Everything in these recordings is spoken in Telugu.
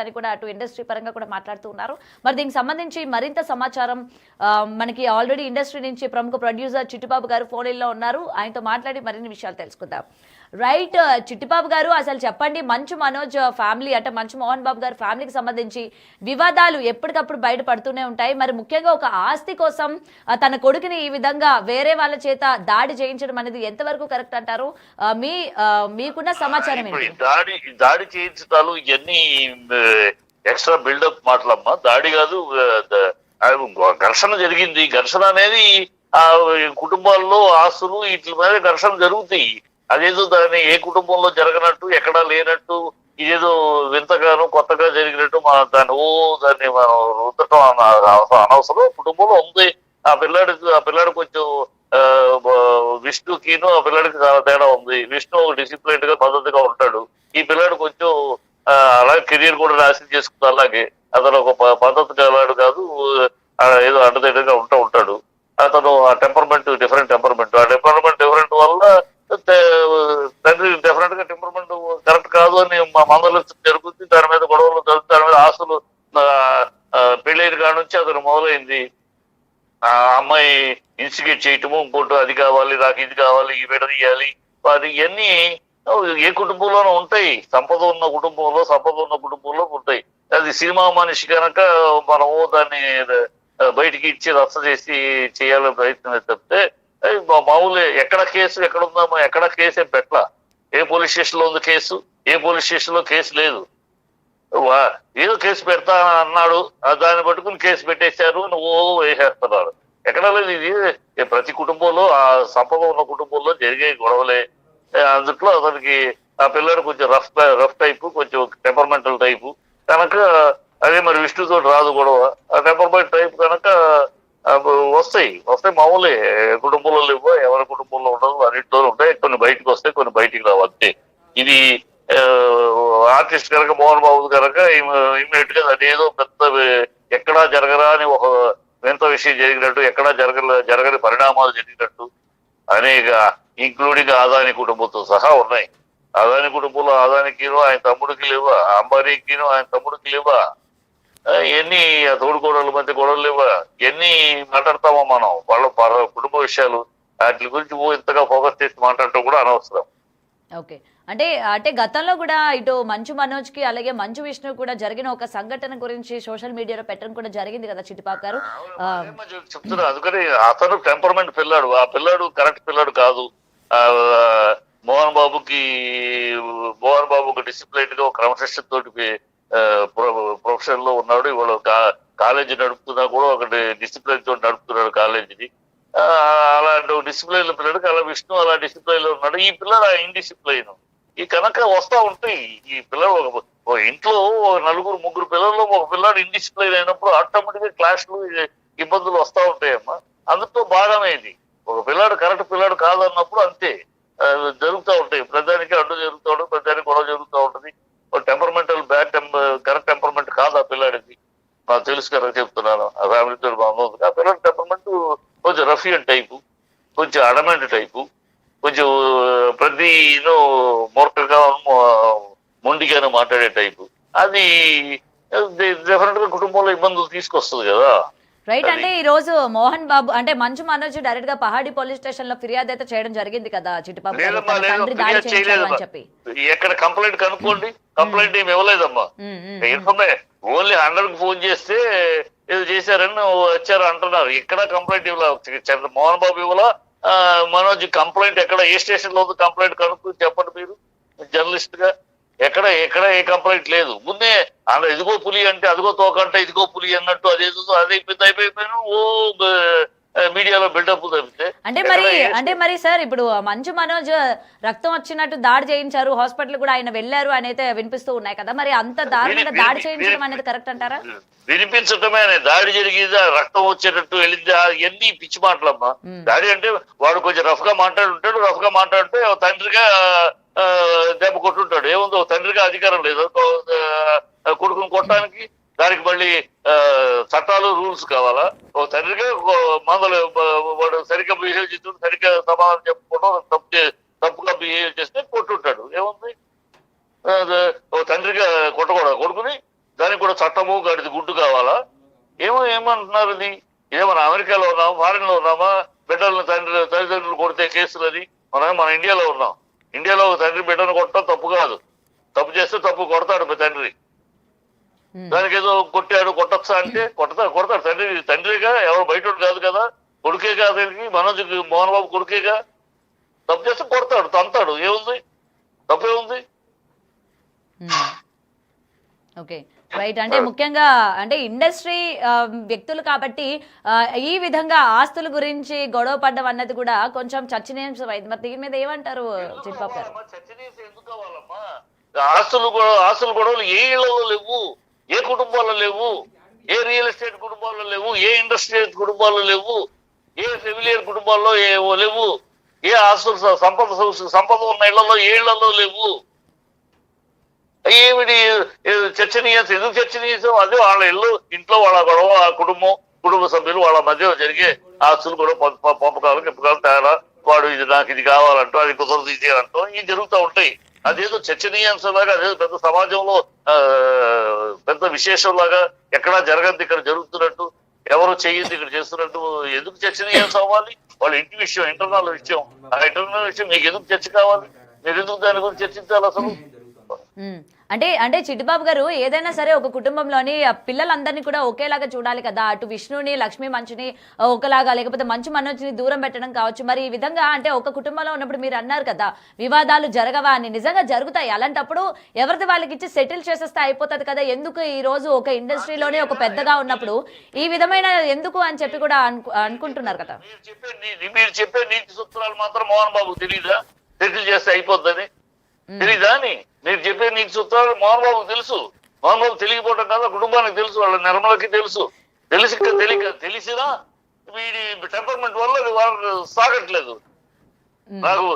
అని కూడా అటు ఇండస్ట్రీ పరంగా కూడా మాట్లాడుతూ ఉన్నారు. మరి దీనికి సంబంధించి మరింత సమాచారం మనకి ఆల్రెడీ ఇండస్ట్రీ నుంచి ప్రముఖ ప్రొడ్యూసర్ చిట్టిబాబు గారు ఫోన్ లో ఉన్నారు. ఆయనతో మాట్లాడి మరిన్ని విషయాలు తెలుసుకుందాం. రైట్, చిట్టిబాబు గారు అసలు చెప్పండి, మంచు మనోజ్ ఫ్యామిలీ అంటే మంచు మోహన్ బాబు గారి ఫ్యామిలీకి సంబంధించి వివాదాలు ఎప్పటికప్పుడు బయటపడుతూనే ఉంటాయి. మరి ముఖ్యంగా ఒక ఆస్తి కోసం తన కొడుకుని ఈ విధంగా వేరే వాళ్ళ చేత దాడి చేయించడం అనేది ఎంతవరకు కరెక్ట్ అంటారు? మీకున్న సమాచారం ఏంటి? దాడి చేయించడాలు ఇవన్నీ ఎక్స్ట్రా బిల్డప్ మాటలమ్మా. దాడి కాదు, ఘర్షణ జరిగింది. ఘర్షణ అనేది ఆ కుటుంబాల్లో ఆస్తులు వీటి మీద ఘర్షణ జరుగుతాయి. అదేదో దాన్ని ఏ కుటుంబంలో జరగనట్టు, ఎక్కడా లేనట్టు, ఇదేదో వింతగానో కొత్తగా జరిగినట్టు దాన్ని మనం రుద్దటం అనవసరం. కుటుంబంలో ఉంది. ఆ పిల్లాడు కొంచెం విష్ణుకిను ఆ పిల్లాడికి చాలా తేడా ఉంది. విష్ణు డిసిప్లైన్ గా పద్ధతిగా ఉంటాడు. ఈ పిల్లాడు కొంచెం అలాగే కెరీర్ కూడా నాశనం చేసుకుంది. అలాగే అతను ఒక పద్ధతి గలాడు కాదు, ఏదో అడ్డదిడ్డగా ఉంటాడు. అతను ఆ టెంపర్మెంట్ డిఫరెంట్ టెంపర్మెంట్. ఆ టెంపర్మెంట్ డిఫరెంట్ వల్ల తండ్రి డెఫినెట్ గా టెంపర్మెంట్ కరెక్ట్ కాదు అని మందలు జరుగుతుంది. దాని మీద గొడవలు జరుగుతుంది. దాని మీద ఆస్తులు పెళ్ళైన కాడ నుంచి అతను మొదలైంది. ఆ అమ్మాయి ఇన్స్టిగేట్ చేయటము, ఇంకోటి అది కావాలి, నాకు ఇది కావాలి, ఈ విడదీయాలి. ఇవన్నీ ఏ కుటుంబంలోనూ ఉంటాయి. సంపద ఉన్న కుటుంబంలో ఉంటాయి. అది సినిమా మనిషి కనుక మనము దాన్ని బయటికి ఇచ్చి రచ్చ చేసి చేయాలని ప్రయత్నం చెప్తే మామూలు ఎక్కడ కేసు ఎక్కడ ఉందామో, ఎక్కడ కేసు ఏం పెట్టలా. ఏ పోలీస్ స్టేషన్ లో ఉంది కేసు, ఏ పోలీస్ స్టేషన్ లో కేసు లేదు. ఏదో కేసు పెడతా అన్నాడు, దాన్ని పట్టుకుని కేసు పెట్టేశారు, నువ్వు వేసేస్తున్నారు. ఎక్కడ లేదు. ఇది ప్రతి కుటుంబంలో, ఆ సంపద ఉన్న కుటుంబంలో జరిగే గొడవలే. అందుట్లో అతనికి ఆ పిల్లడు కొంచెం రఫ్ టైపు, కొంచెం టెంపర్మెంటల్ టైపు కనుక, అదే మరి విష్ణుతో రాదు గొడవ. ఆ టెంపర్మెంట్ టైప్ కనుక వస్తాయి మామూలే. కుటుంబంలో లేవో, ఎవరి కుటుంబంలో ఉండదు, అన్నింటిలో ఉంటాయి. కొన్ని బయటకు వస్తాయి, కొన్ని బయటికి రావు, అంతే. ఇది ఆర్టిస్ట్ కనుక మోహన్ బాబు కనుక ఇమ్మీడియట్ గా అదేదో పెద్ద ఎక్కడా జరగరా అని ఒక వింత విషయం జరిగినట్టు, ఎక్కడా జరగని పరిణామాలు జరిగినట్టు అనేక, ఇంక్లూడింగ్ ఆదాని కుటుంబంతో సహా ఉన్నాయి. ఆదాని కుటుంబంలో ఆదానికిను ఆయన తమ్ముడికి లేవా, అంబానీకిను ఆయన తమ్ముడికి లేవా, ఎన్ని తోడుకోడల మధ్య గొడవలు లేవా, ఎన్ని మాట్లాడతామో మనం. వాళ్ళ కుటుంబ విషయాలు వాటి గురించి ఇంతగా ఫోకస్ చేసి మాట్లాడటం కూడా అనవసరం. ఓకే, అంటే గతంలో కూడా ఇటు మంచు మనోజ్ కి అలాగే మంచు విష్ణు కూడా జరిగిన ఒక సంఘటన గురించి సోషల్ మీడియాలో పెట్టడం కూడా జరిగింది కదా చిట్టిబాబు గారు. చెప్తున్నా, అందుకని అతను టెంపర్మెంట్ పిల్లాడు, ఆ పిల్లాడు కరెక్ట్ పిల్లాడు కాదు. మోహన్ బాబుకి ఒక డిసిప్లైన్ గా, ఒక క్రమశిక్షణ తోటి ప్రొఫెషన్ లో ఉన్నాడు. ఇవాళ కాలేజీ నడుపుతున్నా కూడా ఒక డిసిప్లైన్ తోటి నడుపుతున్నాడు కాలేజీని. అలాంటి డిసిప్లైన్ లో పిల్లడికి అలా విష్ణు అలా డిసిప్లైన్ లో ఉన్నాడు. ఈ పిల్లడు ఇండిసిప్లైన్. ఈ కనుక వస్తా ఉంటాయి. ఈ పిల్లలు ఒక ఇంట్లో నలుగురు ముగ్గురు పిల్లల్లో ఒక పిల్లాడు ఇండిసిప్లైన్ అయినప్పుడు ఆటోమేటిక్ గా క్లాష్లు ఇబ్బందులు వస్తా ఉంటాయమ్మా. అందుతో బాగానే ఇది. ఒక పిల్లాడు కరెక్ట్ పిల్లాడు కాదన్నప్పుడు అంతే జరుగుతూ ఉంటాయి. ప్రజానికి అడ్డు జరుగుతూ ఉంటుంది, ప్రజానికి గొడవ జరుగుతూ ఉంటుంది. టెంపర్మెంటల్ కరెక్ట్ టెంపర్మెంట్ కాదు ఆ పిల్లాడికి. నాకు తెలుసు కనుక చెప్తున్నాను. ఆ ఫ్యామిలీతో బాగుంది. ఆ పిల్లడి టెంపర్మెంట్ కొంచెం రఫియన్ టైపు, కొంచెం అడమెంట్ టైపు, కొంచెం ప్రతి మూర్ఖంగా మొండిగానే మాట్లాడే టైపు. అది డెఫినెట్ గా కుటుంబంలో ఇబ్బందులు తీసుకొస్తుంది కదా. రైట్, అంటే ఈ రోజు మోహన్ బాబు అంటే మంచు మనోజ్ డైరెక్ట్ గా పహాడి పోలీస్ స్టేషన్ లో ఫిర్యాదు అయితే చేయడం జరిగింది కదా చిట్టిబాబు చెప్పి. ఎక్కడ కంప్లైంట్ కనుక్కోండి, కంప్లైంట్ ఏమి ఇవ్వలేదమ్మా. ఓన్లీ 100కి ఫోన్ చేస్తే ఏదో చేశారని వచ్చారు అంటున్నారు. ఎక్కడ కంప్లైంట్ ఇవ్వలేదు మోహన్ బాబు ఇవ్వాల. మనోజ్ కంప్లైంట్ ఎక్కడ, ఏ స్టేషన్ లో కంప్లైంట్ కనుక్కు చెప్పండి మీరు జర్నలిస్ట్ గా. ఎక్కడ ఏ కంప్లైంట్ లేదు. ముందే ఇదిగో పులి అంటే అదిగో తోకంటే ఇదిగో పులి అన్నట్టు అదేదో అయిపోయిపోయాను మీడియాలో బిల్డప్ తప్పితే. అంటే మరి సార్, ఇప్పుడు మంచు మనోజ్ రక్తం వచ్చినట్టు దాడి చేయించారు, హాస్పిటల్ కూడా ఆయన వెళ్ళారు అని అయితే వినిపిస్తూ ఉన్నాయి కదా. మరి అంత దారుణంగా దాడి చేయించడం అనేది కరెక్ట్ అంటారా? వినిపించటమే, దాడి జరిగిందా, రక్తం వచ్చేటట్టు వెళ్ళిందా, ఎన్ని పిచ్చి మాటలమ్మా. దాడి అంటే వాడు కొంచెం రఫ్ గా మాట్లాడుంటే తండ్రిగా దెబ్బ కొట్టుంటాడు. ఏముందో తండ్రిగా అధికారం లేదు కొడుకుని కొట్టడానికి. దానికి మళ్ళీ చట్టాలు రూల్స్ కావాలా? ఓ తండ్రిగా మందలు వాడు సరిగ్గా బిహేవ్ చేస్తుంటే, సరిగ్గా సమాధానం చెప్పుకోవడం, తప్పుగా బిహేవ్ చేస్తే కొట్టుంటాడు. ఏముంది? ఓ తండ్రిగా కొట్టకూడదు కొడుకుని. దానికి కూడా చట్టము గడిది గుడ్డు కావాలా? ఏమంటున్నారు ఇది? ఇదేమన్నా అమెరికాలో ఉన్నామా, ఫారిన్ లో ఉన్నామా? బిడ్డలను తల్లిదండ్రులు కొడితే కేసులని మన ఇండియాలో ఉన్నాం. ఇండియాలో తండ్రి బిడ్డను కొట్టడం తప్పు కాదు. తప్పు చేస్తే తప్పు కొడతాడు తండ్రి. దానికి ఏదో కొట్టాడు కొట్టచ్చా అంటే కొడతాడు తండ్రిగా, ఎవరు బయట కాదు కదా, కొడుకే కాదు. మోహన్ బాబు కొడుకేగా. తప్పు చేస్తే కొడతాడు, తంతాడు. ఏముంది? తప్పేముంది? Okay right. అంటే ముఖ్యంగా అంటే ఇండస్ట్రీ వ్యక్తులు కాబట్టి ఈ విధంగా ఆస్తుల గురించి గొడవ పడ్డం అన్నది కూడా కొంచెం చర్చనీయాంశం అయింది. మరి దీని మీద ఏమంటారు చిట్టిబాబు గారు? చర్చనీయాంశం ఎందుకు కావాలమ్మా? ఆస్తులు గొడవలు ఏ ఇళ్లలో లేవు, ఏ కుటుంబాల్లో లేవు, ఏ రియల్ ఎస్టేట్ కుటుంబాల్లో లేవు, ఏ ఇండస్ట్రియల్ కుటుంబాల్లో లేవు, ఏ ఫెమిలియర్ కుటుంబాల్లో లేవు, ఏ ఆస్తులు సంపద ఉన్న ఇళ్లలో ఏ ఇళ్లలో లేవు. ఏమిటి చర్చనీయాంశం? ఎందుకు చర్చనీయాంశం? అదే వాళ్ళ ఇంట్లో వాళ్ళ గొడవ, కుటుంబ సభ్యులు వాళ్ళ మధ్య జరిగే ఆస్తులు కూడా పంపకాలు గిప్పకాలు తేడా, వాడు నాకు ఇది కావాలంటూ, అది కుదరదు ఇది అంటూ ఇవి జరుగుతూ ఉంటాయి. అదేదో చర్చనీయాంశంలాగా, అదేదో పెద్ద సమాజంలో పెద్ద విశేషంలాగా ఎక్కడా జరగద్దు ఇక్కడ జరుగుతున్నట్టు, ఎవరు చెయ్యింది ఇక్కడ చేస్తున్నట్టు ఎందుకు చర్చనీయాంశం అవ్వాలి? వాళ్ళ ఇంటి విషయం, ఇంటర్నల్ విషయం. ఆ ఇంటర్నల్ విషయం మీకు ఎందుకు చర్చ కావాలి? మీరు ఎందుకు దాని గురించి చర్చించాలి అసలు? అంటే చిట్టిబాబు గారు ఏదైనా సరే ఒక కుటుంబంలోని పిల్లలందరినీ కూడా ఒకేలాగా చూడాలి కదా. అటు విష్ణుని, లక్ష్మీ మంచుని ఒకలాగా, లేకపోతే మంచు మనోజ్ని దూరం పెట్టడం కావచ్చు. మరి ఈ విధంగా అంటే ఒక కుటుంబంలో ఉన్నప్పుడు మీరు అన్నారు కదా వివాదాలు జరగవా అని. నిజంగా జరుగుతాయి. అలాంటప్పుడు ఎవరిది వాళ్ళకి ఇచ్చి సెటిల్ చేసేస్తే అయిపోతుంది కదా. ఎందుకు ఈ రోజు ఒక ఇండస్ట్రీలోనే ఒక పెద్దగా ఉన్నప్పుడు ఈ విధమైన ఎందుకు అని చెప్పి కూడా అనుకుంటున్నారు కదా. మీరు చెప్పే నీతి సూత్రాలు మాత్రం మోహన్ బాబు తెలీదా? సెటిల్ చేస్తే అయిపోద్దని తెలీదా అని? మీరు చెప్పే నీకు సూత్రాలు మోహన్ బాబుకు తెలుసు. మోహన్ బాబు తెలియకపోవడం కాదు, కుటుంబానికి తెలుసు, వాళ్ళ నిర్మలకి తెలుసు. తెలిసినా వీడి టెంపర్మెంట్ వల్ల అది వాళ్ళకి సాగట్లేదు. నాకు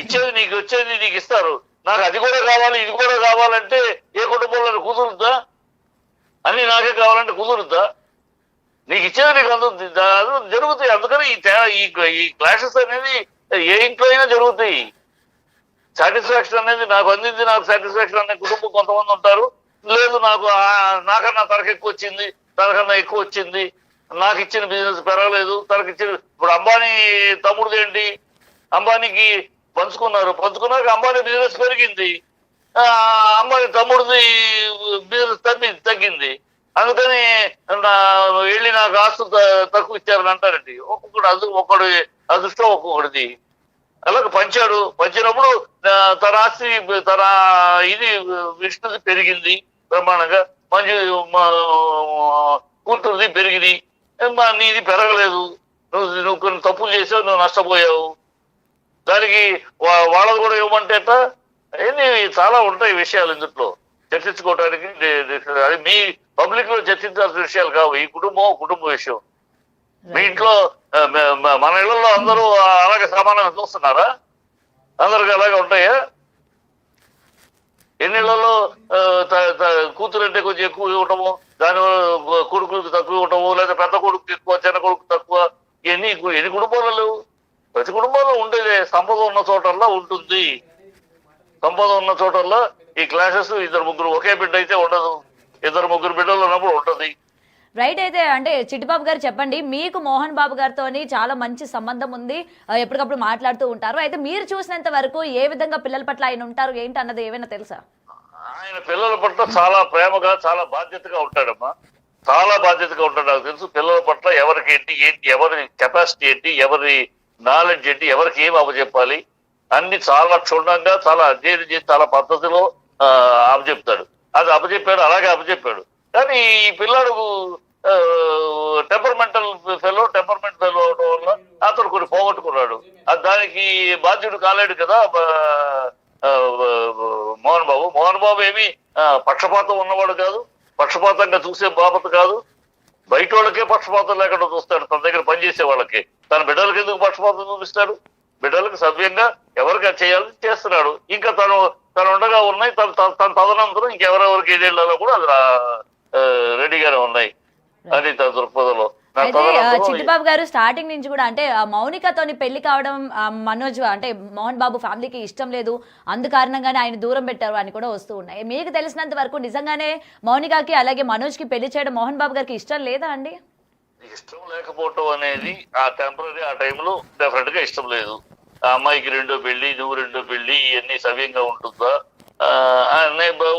ఇచ్చేది నీకు వచ్చేది నీకు ఇస్తారు, నాకు అది కూడా కావాలి ఇది కూడా కావాలంటే ఏ కుటుంబంలో కుదురుద్దా? అన్ని నాకే కావాలంటే కుదురుద్దా? నీకు ఇచ్చేది నీకు అందుతుంది, జరుగుతాయి. అందుకని ఈ క్లాషెస్ అనేది ఏ ఇంట్లో అయినా జరుగుతాయి. సాటిస్ఫాక్షన్ అనేది నాకు అందింది, నాకు సాటిస్ఫాక్షన్ అనే కుటుంబం కొంతమంది ఉంటారు. లేదు నాకన్నా తనకు ఎక్కువ వచ్చింది, నాకు ఇచ్చిన బిజినెస్ పెరగలేదు, తనకి ఇచ్చిన. ఇప్పుడు అంబానీ తమ్ముడిది ఏంటి? అంబానీకి పంచుకున్నాక అంబానీ బిజినెస్ పెరిగింది, అంబానీ తమ్ముడిది బిజినెస్ తగ్గింది. అందుకని వెళ్ళి నాకు ఆస్తులు తక్కువ ఇచ్చారని అంటారండి. ఒక్కొక్కడు అదృష్టం ఒక్కొక్కడిది. అలాగే పంచినప్పుడు తన ఆస్తి ఇది విష్ణుది పెరిగింది బ్రహ్మాండంగా, మంచి కూతురుది పెరిగింది, నీది పెరగలేదు. నువ్వు కొన్ని తప్పులు చేసావు, నువ్వు నష్టపోయావు. దానికి వాళ్ళది కూడా ఇవ్వమంటే చాలా ఉంటాయి విషయాలు ఇందులో చర్చించుకోవడానికి. అది మీ పబ్లిక్ లో చర్చించాల్సిన విషయాలు కావు. ఈ కుటుంబ విషయం. మీ ఇంట్లో మన ఇళ్లలో అందరూ అలాగే సమానంగా చూస్తున్నారా? అందరికి అలాగే ఉంటాయా? ఎన్నిళ్లలో కూతురు అంటే కొంచెం ఎక్కువ ఇవ్వటము, దానివల్ల కొడుకులకు తక్కువ ఇవ్వటము, లేదా పెద్ద కొడుకు ఎక్కువ చిన్న కొడుకు తక్కువ, ఎన్ని కుటుంబాలు లేవు? ప్రతి కుటుంబంలో ఉండేదే. సంపద ఉన్న చోటల్లా ఉంటుంది. సంపద ఉన్న చోటల్లా ఈ క్లాసెస్ ఇద్దరు ముగ్గురు ఒకే బిడ్డ అయితే ఉండదు, ఇద్దరు ముగ్గురు బిడ్డలు ఉన్నప్పుడు ఉంటుంది. రైట్. అయితే అంటే చిట్టిబాబు గారు చెప్పండి, మీకు మోహన్ బాబు గారితో చాలా మంచి సంబంధం ఉంది, ఎప్పటికప్పుడు మాట్లాడుతూ ఉంటారు. అయితే మీరు చూసినంత వరకు ఏ విధంగా పిల్లల పట్ల ఆయన ఉంటారు ఏంటి అన్నది ఏమైనా తెలుసా? ఆయన పిల్లల పట్ల చాలా ప్రేమగా, చాలా బాధ్యతగా ఉంటాడమ్మా. చాలా బాధ్యతగా ఉంటాడు. నాకు తెలుసు పిల్లల పట్ల ఎవరికి ఏంటి, ఎవరి కెపాసిటీ ఏంటి, ఎవరి నాలెడ్జ్ ఏంటి, ఎవరికి ఏం అప్పచెప్పాలి అన్ని చాలా క్షుణ్ణంగా, చాలా అధ్యయనం చేసి, చాలా పద్ధతిలో అప్పచెప్తాడు. అది అలాగే అప్పచెప్పాడు. కానీ ఈ పిల్లాడు టెంపర్మెంట్ ఫెలో అవడం వల్ల అతను కొన్ని పోగొట్టుకున్నాడు. దానికి బాధ్యుడు కాలేడు కదా మోహన్ బాబు ఏమి పక్షపాతం ఉన్నవాడు కాదు, పక్షపాతంగా చూసే బాబత కాదు. బయట వాళ్ళకే పక్షపాతం లేకుండా చూస్తాడు. తన దగ్గర పనిచేసే వాళ్ళకి. తన బిడ్డలకి ఎందుకు పక్షపాతం చూపిస్తాడు? బిడ్డలకు సవ్యంగా ఎవరికి చేయాలని చేస్తున్నాడు. ఇంకా తను ఉండగా ఉన్నాయి. తన తదనంతరం ఇంకెవరెవరికి ఏదేళ్లలో కూడా అది రెడీగానే ఉన్నాయి. అది తన దృక్పథంలో అయితే చిట్టిబాబు గారు స్టార్టింగ్ నుంచి కూడా అంటే మౌనికతోని పెళ్లి కావడం మనోజ్ అంటే మోహన్ బాబు ఫ్యామిలీకి ఇష్టం లేదు, అందు కారణంగానే ఆయన దూరం పెట్టారు అని కూడా వస్తూ ఉన్నాయి. మీకు తెలిసినంత వరకు నిజంగానే మౌనికకి అలాగే మనోజ్ కి పెళ్లి చేయడం మోహన్ బాబు గారికి ఇష్టం లేదా అండి? ఇష్టం లేకపోవటం అనేది ఆ టెంపరీ ఆ టైంలో డెఫినెట్ గా ఇష్టం లేదు. ఆ అమ్మాయికి రెండో పెళ్లి, నువ్వు రెండో పెళ్లి, ఇవన్నీ సవ్యంగా ఉంటుందా?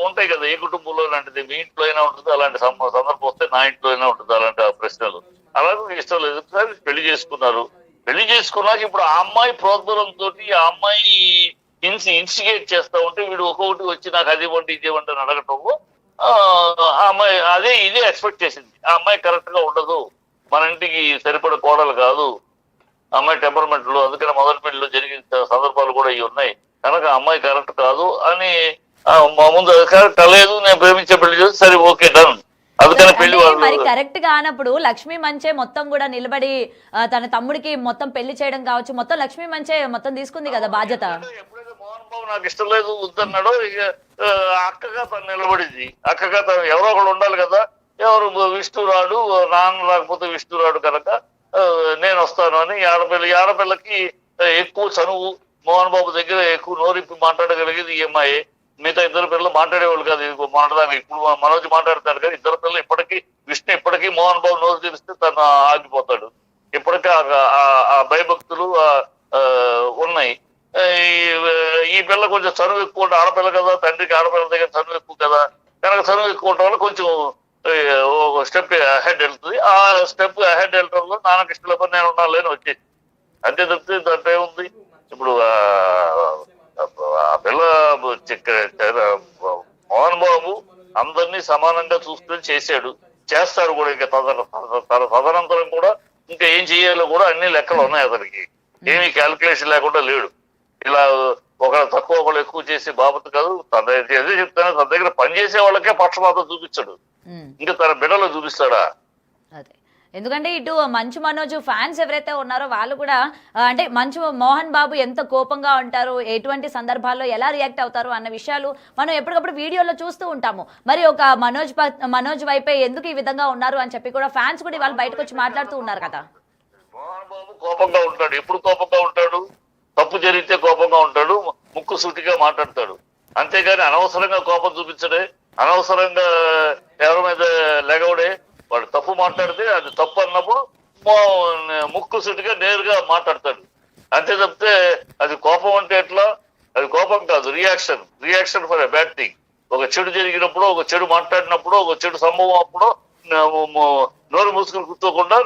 ఉంటాయి కదా, ఏ కుటుంబంలో లాంటిది మీ ఇంట్లో అయినా ఉంటుంది, అలాంటి సందర్భం వస్తే నా ఇంట్లో అయినా ఉంటుంది అలాంటి ప్రశ్నలు. అలాగే ఇష్టం లేదు, సరే పెళ్లి చేసుకున్నారు. పెళ్లి చేసుకున్నాక ఇప్పుడు ఆ అమ్మాయి ప్రోద్బలంతో ఆ అమ్మాయి ఇన్స్టిగేట్ చేస్తా ఉంటే వీడు ఒక్కొక్కటి వచ్చి నాకు అది ఇవ్వండి ఇది ఇవ్వండి అని అడగటము, ఆ అమ్మాయి ఇదే ఎక్స్పెక్ట్ చేసింది. ఆ అమ్మాయి కరెక్ట్ గా ఉండదు, మన ఇంటికి సరిపడే కోడలు కాదు అమ్మాయి టెంపర్మెంట్ లో, అందుకని మొదటి పెళ్లిలో జరిగిన సందర్భాలు కూడా ఇవి ఉన్నాయి కనుక అమ్మాయి కరెక్ట్ కాదు అని మా ముందు కరెక్ట్ లేదు, నేను ప్రేమించే పెళ్లి చేసి సరే ఓకే డన్. అందుకని పెళ్లి మరి కరెక్ట్ గా అన్నప్పుడు లక్ష్మీ మంచే మొత్తం కూడా నిలబడి తన తమ్ముడికి మొత్తం పెళ్లి చేయడం కావచ్చు, మొత్తం లక్ష్మీ మంచే మొత్తం తీసుకుంది కదా బాధ్యత. ఎప్పుడైతే మోహన్ బాబు నాకు ఇష్టం లేదు వద్దన్నాడో ఇక అక్కగా తను నిలబడింది. అక్కగా తను ఎవరో ఒకడు ఉండాలి కదా, ఎవరు విష్ణు రాడు, నాన్న రాకపోతే విష్ణు రాడు కనుక నేను వస్తాను అని. ఆడపిల్లకి ఎక్కువ చనువు, మోహన్ బాబు దగ్గర ఎక్కువ నోరిప్పి మాట్లాడగలిగేది ఈ అమ్మాయి. మిగతా ఇద్దరు పిల్లలు మాట్లాడేవాళ్ళు కాదు, మాట్లాడడానికి ఇప్పుడు మనోజ్ మాట్లాడతాడు కానీ ఇద్దరు పిల్లలు ఇప్పటికీ విష్ణు ఇప్పటికీ మోహన్ బాబు నోరు తెరిస్తే తను ఆగిపోతాడు. ఇప్పటికీ ఆ భయభక్తులు ఉన్నాయి. ఈ పిల్ల కొంచెం చనువు ఎక్కువ, ఆడపిల్ల కదా, తండ్రికి ఆడపిల్ల దగ్గర చనువు ఎక్కువ కదా, కనుక చనువు ఎక్కువ ఉండడం వల్ల కొంచెం ఒక స్టెప్ అహెడ్ వెళ్తుంది. ఆ స్టెప్ అహెడ్ వెళ్ళడంలో నాన్నకి ఇష్టం లేకపోతే నేను ఉన్నాను లేని వచ్చేసి అంతే తప్పితే దాంట్లో ఏముంది. ఇప్పుడు ఆ పిల్ల మోహన్ బాబు అందరినీ సమానంగా చూసుకుని చేస్తాడు కూడా. ఇంకా తదనంతరం కూడా ఇంకా ఏం చేయాలో కూడా అన్ని లెక్కలు ఉన్నాయి అతనికి, ఏమీ క్యాల్కులేషన్ లేకుండా లేడు. ఇలా ఒకళ్ళు తక్కువ ఒకళ్ళు ఎక్కువ చేసే బాబత్ కాదు. అదే చెప్తాను, తన దగ్గర పనిచేసే వాళ్ళకే పక్షపాతం చూపించాడు, ఇంకా తన బిడ్డలో చూపిస్తాడా? అదే ఎందుకంటే ఇటు మంచు మనోజ్ ఫ్యాన్స్ ఎవరైతే ఉన్నారో వాళ్ళు కూడా అంటే మంచు మోహన్ బాబు ఎంత కోపంగా ఉంటారు, ఎటువంటి సందర్భాల్లో ఎలా రియాక్ట్ అవుతారు అన్న విషయాలు మనం ఎప్పటికప్పుడు వీడియోలో చూస్తూ ఉంటాము. మరి ఒక మనోజ్ వైపే ఎందుకు ఈ విధంగా ఉన్నారు అని చెప్పి కూడా ఫ్యాన్స్ కూడా వాళ్ళు బయటకు వచ్చి మాట్లాడుతూ ఉన్నారు కదా. మోహన్ బాబు కోపంగా ఉంటాడు, ఎప్పుడు కోపంగా ఉంటాడు, తప్పు జరిగితే కోపంగా ఉంటాడు, ముక్కు సూటిగా మాట్లాడతాడు. అంతేగాని అనవసరంగా కోపం చూపించడే, అనవసరంగా ఎవరి మీద లెగవడే. వాడు తప్పు మాట్లాడితే అది తప్పు అన్నప్పుడు ముక్కు సుటిగా నేరుగా మాట్లాడతాడు. అంతే తప్పితే అది కోపం అంటే ఎట్లా, అది కోపం కాదు, reaction for a bad thing. ఒక చెడు జరిగినప్పుడు, ఒక చెడు మాట్లాడినప్పుడు, ఒక చెడు సంభవం అప్పుడు నోరు మూసుకుని కూర్చోకుండా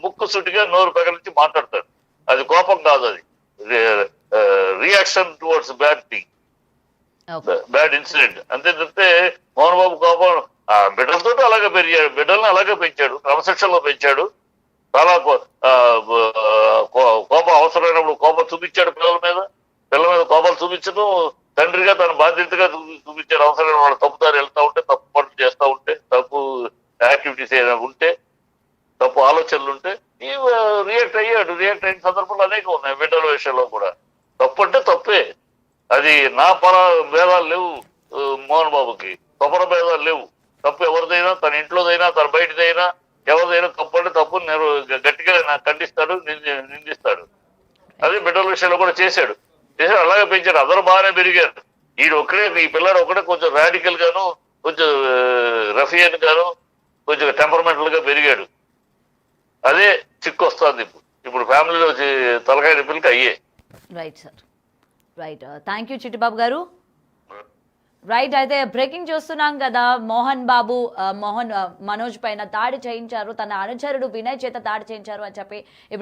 ముక్కు సుటిగా నోరు పగలించి మాట్లాడతాడు. అది కోపం కాదు, అది reaction towards bad thing, bad incident. అంతే తప్పితే మోహన్ బాబు కోపం బిడ్డలతో అలాగే పెరిగాడు, బిడ్డల్ని అలాగే పెంచాడు, క్రమశిక్షణలో పెంచాడు. చాలా కోపం అవసరమైనప్పుడు కోపం చూపించాడు పిల్లల మీద కోపాలు చూపించడం తండ్రిగా తన బాధ్యతగా చూపించాడు. అవసరమైన వాళ్ళు తప్పుదారి వెళ్తా ఉంటే, తప్పు పనులు చేస్తూ ఉంటే, తప్పు యాక్టివిటీస్ ఏదైనా ఉంటే, తప్పు ఆలోచనలు ఉంటే రియాక్ట్ అయిన సందర్భాలు అనేక ఉన్నాయి. బిడ్డల విషయంలో కూడా తప్పు అంటే తప్పే, అది నా భేదాలు లేవు మోహన్ బాబుకి, తపర భేదాలు లేవు. తప్పు ఎవరిదైనా, తన ఇంట్లోదైనా తన బయటదైనా ఎవరిదైనా తప్పు అంటే తప్పు గట్టిగా ఖండిస్తాడు, నిందిస్తాడు. అదే బిడ్డల విషయంలో కూడా చేశాడు, అలాగే పెంచాడు. అందరూ బాగానే పెరిగారు. ఈ పిల్లాడు ఒకటే కొంచెం రాడికల్ గాను, కొంచెం రఫియన్ గాను, కొంచెం టెంపర్మెంటల్ గా పెరిగాడు. అదే చిక్కు వస్తుంది ఇప్పుడు ఫ్యామిలీలో తలకాయ నొప్పులకి అయ్యే. Right sir, right. Thank you Chittibabu గారు. రైట్, అయితే బ్రేకింగ్ చూస్తున్నాం కదా, మోహన్ బాబు మనోజ్ పైన దాడి చేయించారు, తన అనుచరుడు వినయ్ చేత దాడి చేయించారు అని చెప్పి ఇప్పుడు